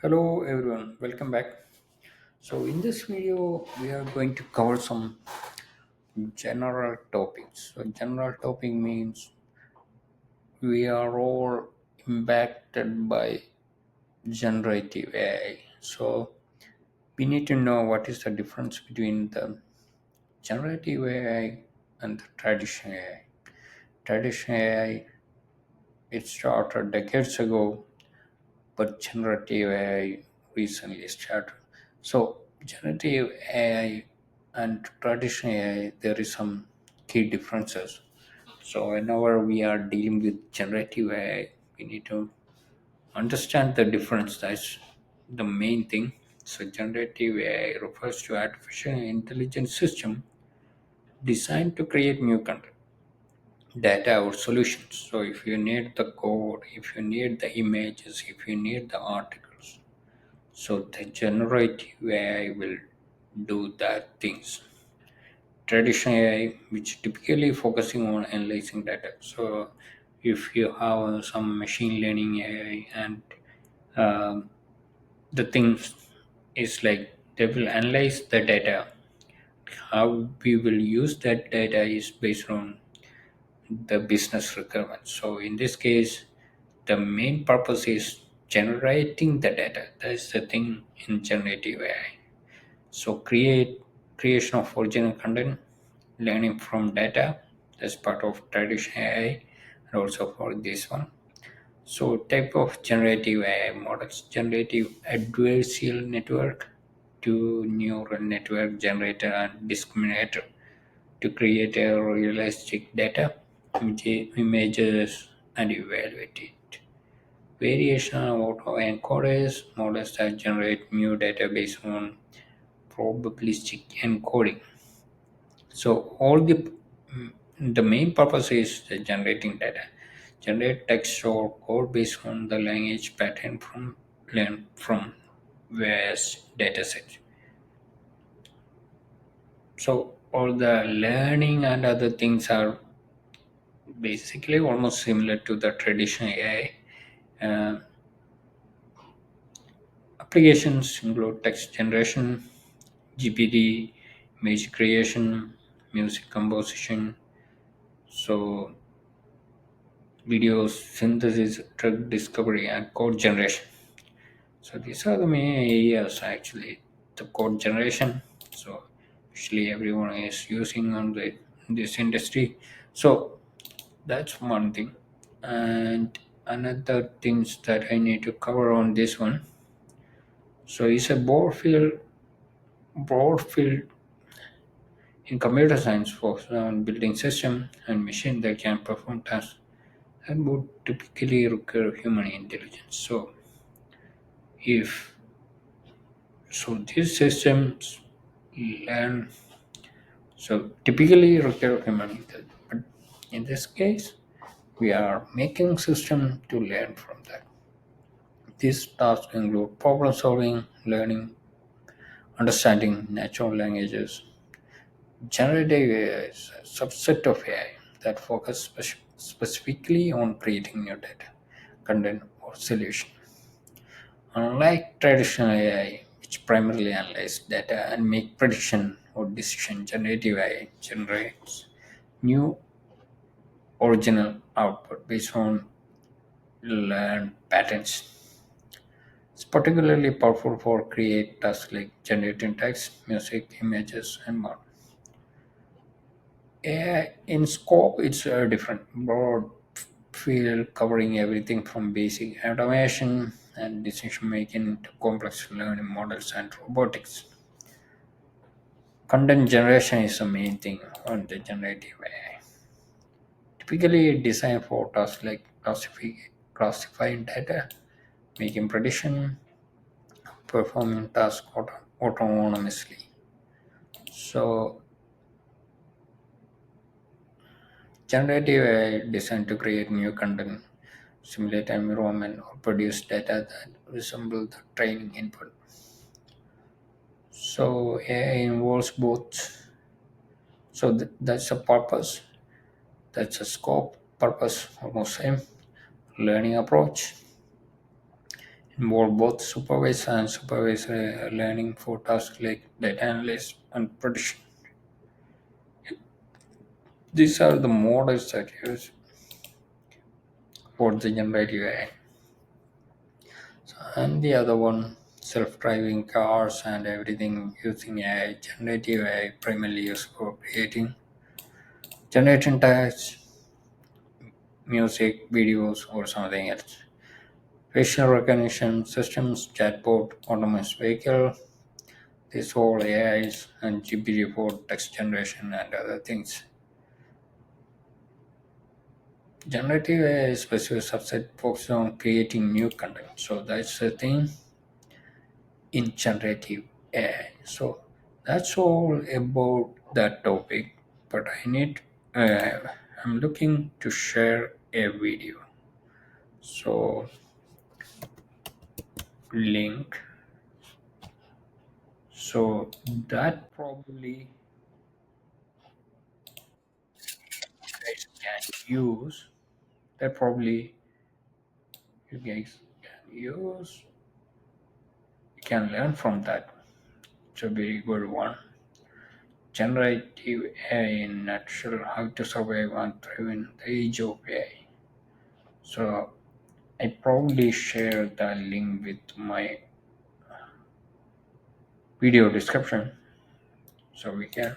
Hello everyone, welcome back. So in this video we are going to cover some general topics. So general topic means we are all impacted by generative AI. So we need to know what is the difference between the generative AI and the traditional AI. Traditional AI it started decades ago, but generative AI recently started. So generative AI and traditional AI, there is some key differences. So whenever we are dealing with generative AI, we need to understand the difference. That's the main thing. So generative AI refers to artificial intelligence system designed to create new content, data or solutions. So if you need the code, if you need the images, if you need the articles, so the generative AI will do that things. Traditional AI, which typically focusing on analyzing data. So if you have some machine learning AI and um, the things is like they will analyze the data. How we will use that data is based on the business requirements. So in this case, the main purpose is generating the data. That's the thing in generative AI. So creation of original content, learning from data. That's part of traditional AI, and also for this one. So type of generative AI models: generative adversarial network, to neural network generator and discriminator to create a realistic data, images, and evaluate it. Variation of autoencoders models that generate new data based on probabilistic encoding. So the main purpose is the generating data. Generate text or code based on the language pattern from learn from various datasets. So all the learning and other things are basically almost similar to the traditional AI. Applications include text generation, GPT, image creation, music composition, so video synthesis, drug discovery, and code generation. So these are the main areas actually. The code generation. So usually everyone is using on the this industry. So that's one thing. And another things that I need to cover on this one. So it's a broad field in computer science focused on building system and machine that can perform tasks that would typically require human intelligence. If these systems learn, so typically require human intelligence. But in this case, we are making system to learn from that. These tasks include problem solving, learning, understanding natural languages. Generative AI is a subset of AI that focus specifically on creating new data, content, or solution. Unlike traditional AI, which primarily analyze data and make prediction or decision, generative AI generates new original output based on learned patterns. It's particularly powerful for create tasks like generating text, music, images, and more. AI in scope, it's a different broad field covering everything from basic automation and decision making to complex learning models and robotics. Content generation is the main thing on the generative AI. Typically designed for tasks like classifying data, making prediction, performing tasks autonomously. So generative AI designed to create new content, simulate environment, or produce data that resemble the training input. So AI involves both. So that's a purpose. That's a scope. Purpose almost same. Learning approach. involve both supervised and supervised learning for tasks like data analysis and prediction. These are the models that use for the generative AI. And the other one, self-driving cars and everything using AI, generative AI primarily used for generating text, music, videos, or something else. Facial recognition systems, chatbot, autonomous vehicle, these all AIs and GPT for text generation and other things. Generative AI is specific subset focused on creating new content. So that's the thing in generative AI. So that's all about that topic. But uh, I'm looking to share a video. So link. So that probably guys can use. That probably you guys can use. You can learn from that. It's a very good one. Generative AI in nutshell: how to survive and thrive in the age of AI. So I probably share the link with my video description, so we can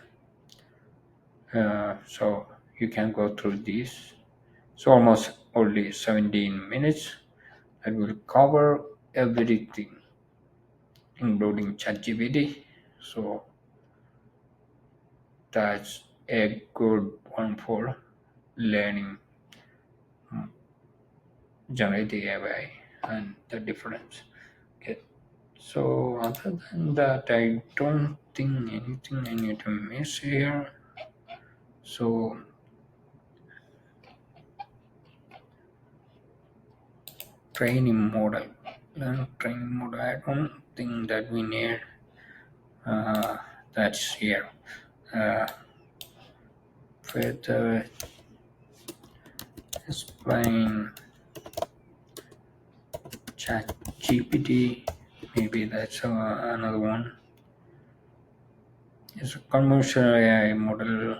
so you can go through these. So almost only 17 minutes. I will cover everything, including ChatGPT. So that's a good one for learning generative AI and the difference. Okay. So other than that, I don't think anything I need to miss here. So training model, training model. I don't think that we need uh, that's here. Uh, with explain chat GPT, maybe that's another one. It's a conversational AI model.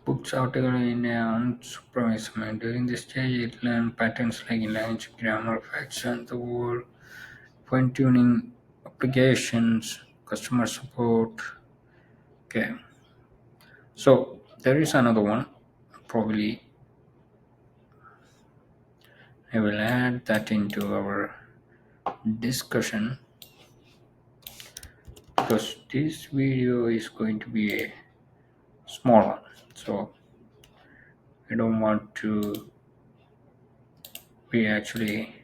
Books article in unsupervised manner. During this stage, it learns patterns like language, grammar, facts, and the word, fine-tuning applications, customer support. Okay, so there is another one. Probably I will add that into our discussion because this video is going to be a small one. So I don't want to be actually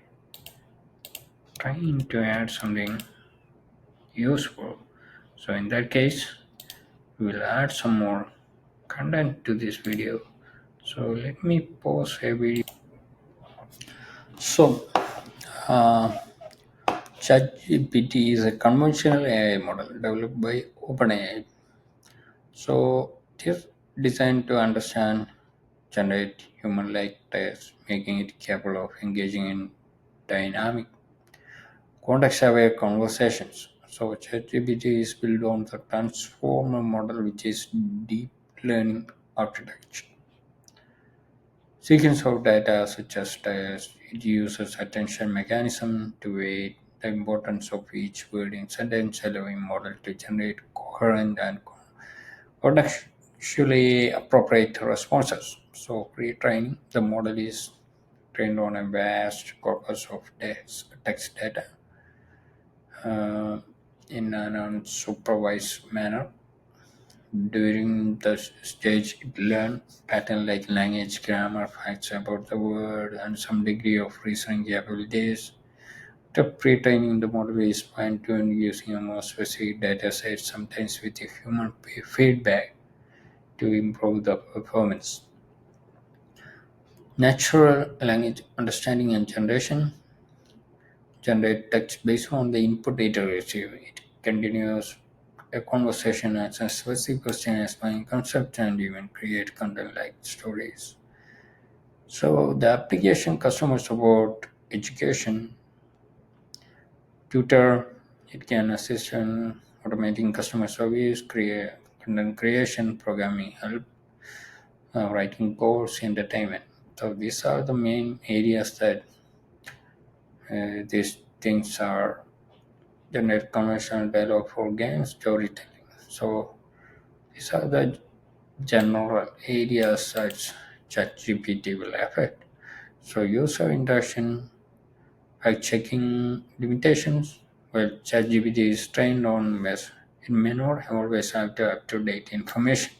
trying to add something useful. So in that case, we will add some more content to this video. So let me pause a video. So ChatGPT is a conventional AI model developed by OpenAI. So it is designed to understand, generate human-like text, making it capable of engaging in dynamic, context-aware conversations. So ChatGPT is built on the transformer model, which is deep learning architecture. Sequence of data such as text, it uses attention mechanism to weigh the importance of each word in sentence, allowing model to generate coherent and contextually appropriate responses. So pre-training, the model is trained on a vast corpus of text data uh, in an unsupervised manner. During the stage, it learned pattern like language, grammar, facts about the word, and some degree of reasoning capabilities. The pre-training, the model is fine-tuned using a more specific data set, sometimes with a human feedback to improve the performance. Natural language understanding and generation generate text based on the input data received. It continues a conversation, answers specific questions, explain concepts, and even create content like stories. So the application customer support, education, tutor, it can assist in automating customer service, create content creation, programming help, writing codes, entertainment. So these are the main areas that these things are generate conversational dialogue for games, storytelling. So these are the general areas such ChatGPT will affect. So user interaction, fact checking limitations. Well, ChatGPT is trained on mess. It may not always have the up-to-date information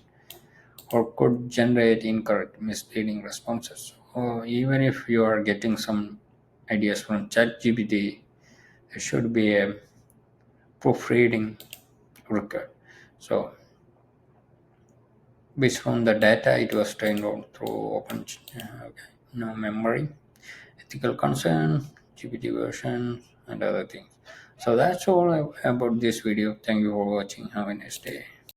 or could generate incorrect, misleading responses. Or even if you are getting some ideas from ChatGPT, there should be a proofreading record. So based on the data, it was trained on through open memory, ethical concern, GPT version, and other things. So that's all about this video. Thank you for watching. Have a nice day.